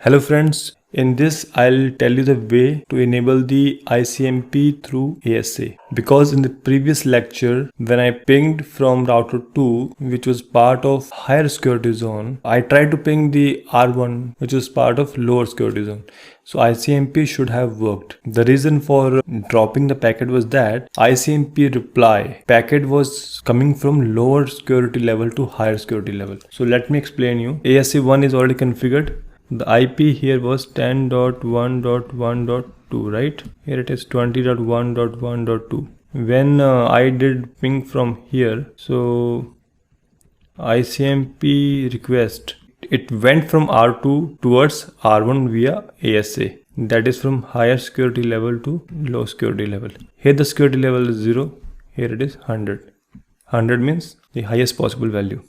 Hello friends, in this I'll tell you the way to enable the ICMP through ASA. Because in the previous lecture when I pinged from router 2 which was part of higher security zone, I tried to ping the R1 which was part of lower security zone. So ICMP should have worked. The reason for dropping the packet was that ICMP reply packet was coming from lower security level to higher security level. So let me explain you. ASA1 is already configured. The IP here was 10.1.1.2, right? Here it is 20.1.1.2. When I did ping from here, so ICMP request, it went from R2 towards R1 via ASA. That is from higher security level to low security level. Here the security level is 0. Here it is 100. 100 means the highest possible value.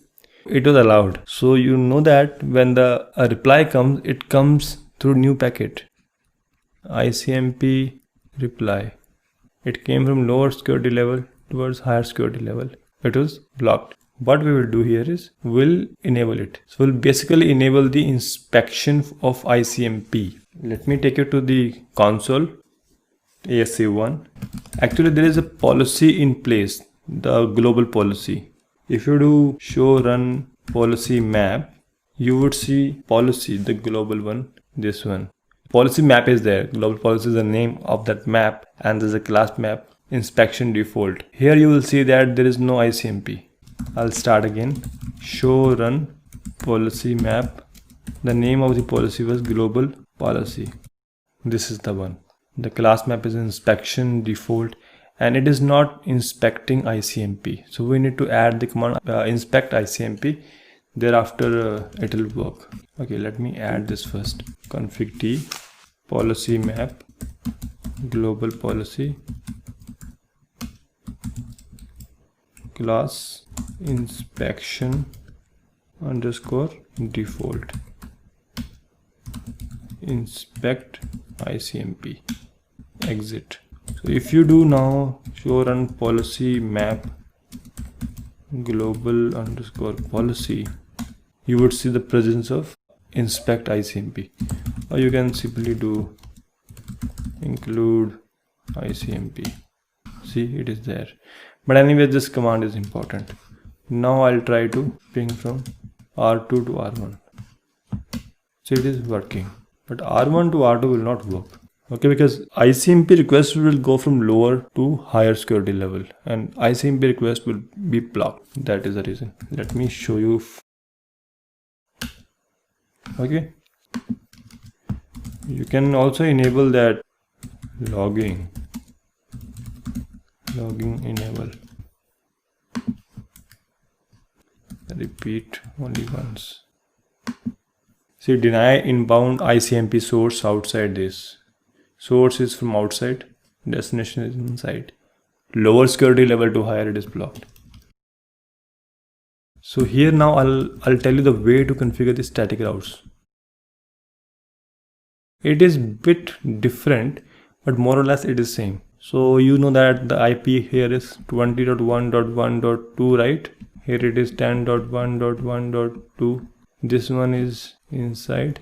It was allowed. So you know that when a reply comes, it comes through new packet. ICMP reply. It came from lower security level towards higher security level. It was blocked. What we will do here is we'll enable it. So we'll basically enable the inspection of ICMP. Let me take you to the console. ASA1. Actually there is a policy in place, the global policy. If you do show run policy map, you would see policy, the global one, this one. Policy map is there. Global policy is the name of that map and there's a class map, inspection default. Here you will see that there is no ICMP. I'll start again. Show run policy map. The name of the policy was global policy. This is the one. The class map is inspection default. And it is not inspecting ICMP. So we need to add the command inspect ICMP. Thereafter it will work. Okay, let me add this first. Config t policy map global policy class inspection underscore default inspect ICMP exit. So if you do now show run policy map global underscore policy, you would see the presence of inspect ICMP, or you can simply do include ICMP. See, it is there. But anyway, this command is important. Now I'll try to ping from R2 to R1. So it is working, but R1 to R2 will not work. Okay, because ICMP request will go from lower to higher security level and ICMP request will be blocked. That is the reason. Let me show you. Okay, you can also enable that logging enable, repeat only once. See, deny inbound ICMP source outside this. Source is from outside, destination is inside. Lower security level to higher, it is blocked. So here now I'll tell you the way to configure the static routes. It is bit different, but more or less it is same. So you know that the IP here is 20.1.1.2, right? Here it is 10.1.1.2. This one is inside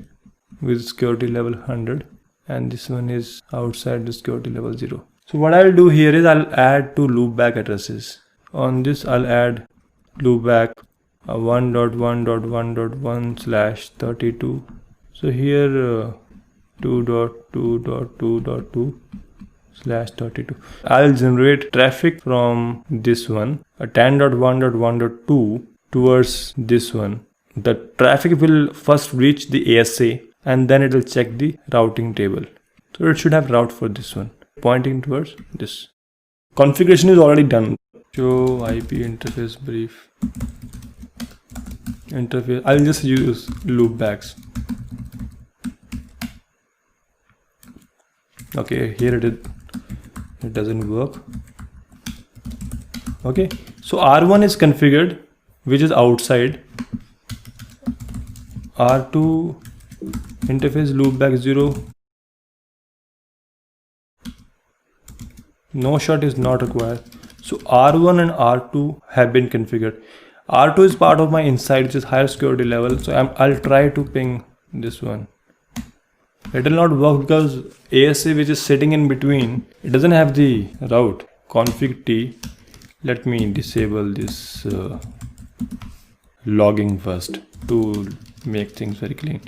with security level 100. And this one is outside the security level 0. So what I'll do here is I'll add two loopback addresses. On this I'll add loopback 1.1.1.1/32. So here 2.2.2.2/32. I'll generate traffic from this one, 10.1.1.2 towards this one. The traffic will first reach the ASA and then it will check the routing table. So it should have route for this one, pointing towards this. Configuration is already done. Show IP interface brief. Interface, I'll just use loopbacks. Okay, here it is. It doesn't work. Okay, so R1 is configured, which is outside. R2 interface loopback 0. No shot is not required. So R1 and R2 have been configured. R2 is part of my inside, which is higher security level. So I'll try to ping this one. It will not work because ASA, which is sitting in between, it doesn't have the route. Config T. Let me disable this logging first to make things very clean.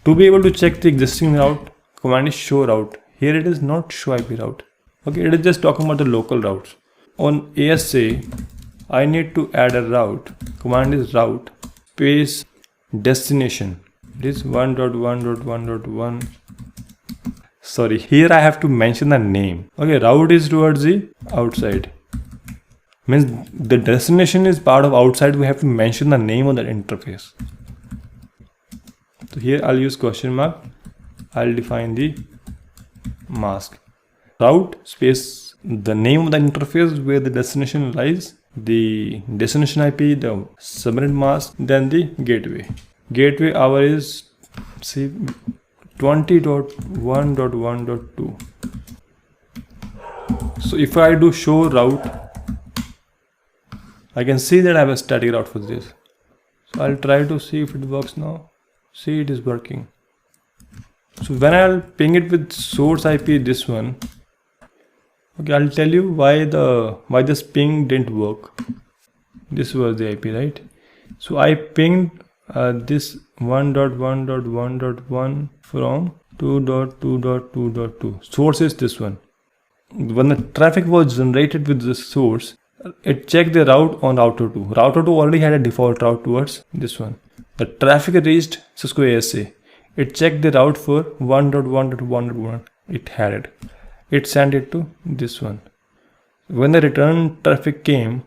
To be able to check the existing route, command is show route. Here it is not show IP route. Okay, it is just talking about the local routes. On ASA, I need to add a route. Command is route space destination. It is 1.1.1.1. Sorry, here I have to mention the name. Okay, route is towards the outside. Means the destination is part of outside. We have to mention the name of that interface. So here I'll use question mark. I'll define the mask. Route space the name of the interface where the destination lies, the destination IP, the subnet mask, then the gateway. Gateway our is see 20.1.1.2. So if I do show route, I can see that I have a static route for this. So I'll try to see if it works now. See, it is working. So when I'll ping it with source IP, this one. Okay, I'll tell you why this ping didn't work. This was the IP, right? So I pinged this 1.1.1.1 from 2.2.2.2. Source is this one. When the traffic was generated with this source, it checked the route on router 2. Router 2 already had a default route towards this one. The traffic reached Cisco ASA. It checked the route for 1.1.1.1. It had it. It sent it to this one. When the return traffic came,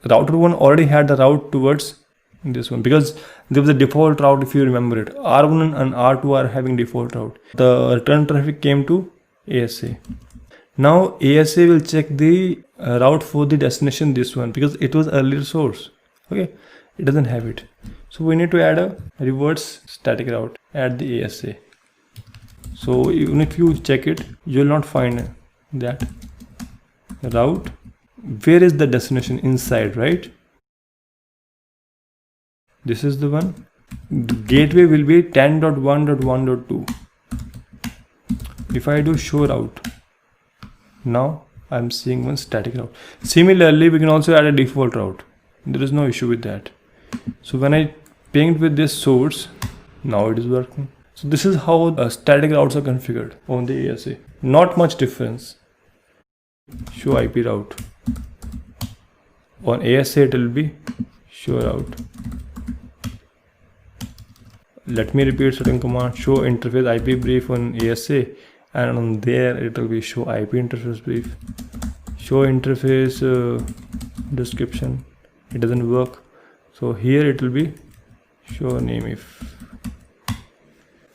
router 1 already had the route towards this one because there was a default route, if you remember it. R1 and R2 are having default route. The return traffic came to ASA. Now ASA will check the route for the destination, this one, because it was earlier source. Okay, it doesn't have it. So we need to add a reverse static route at the ASA. So even if you check it, you will not find that route. Where is the destination? Inside, right? This is the one. The gateway will be 10.1.1.2. If I do show route, now I'm seeing one static route. Similarly, we can also add a default route. There is no issue with that. So when I pinged with this source, now it is working. So this is how static routes are configured on the ASA. Not much difference. Show IP route. On ASA it will be show route. Let me repeat certain command. Show interface IP brief on ASA, and on there it will be show IP interface brief. Show interface description. It doesn't work. So here it will be show name if.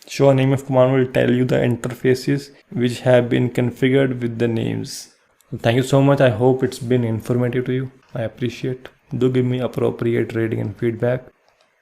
Show name if command will tell you the interfaces which have been configured with the names. Thank you so much. I hope it's been informative to you. I appreciate. Do give me appropriate rating and feedback.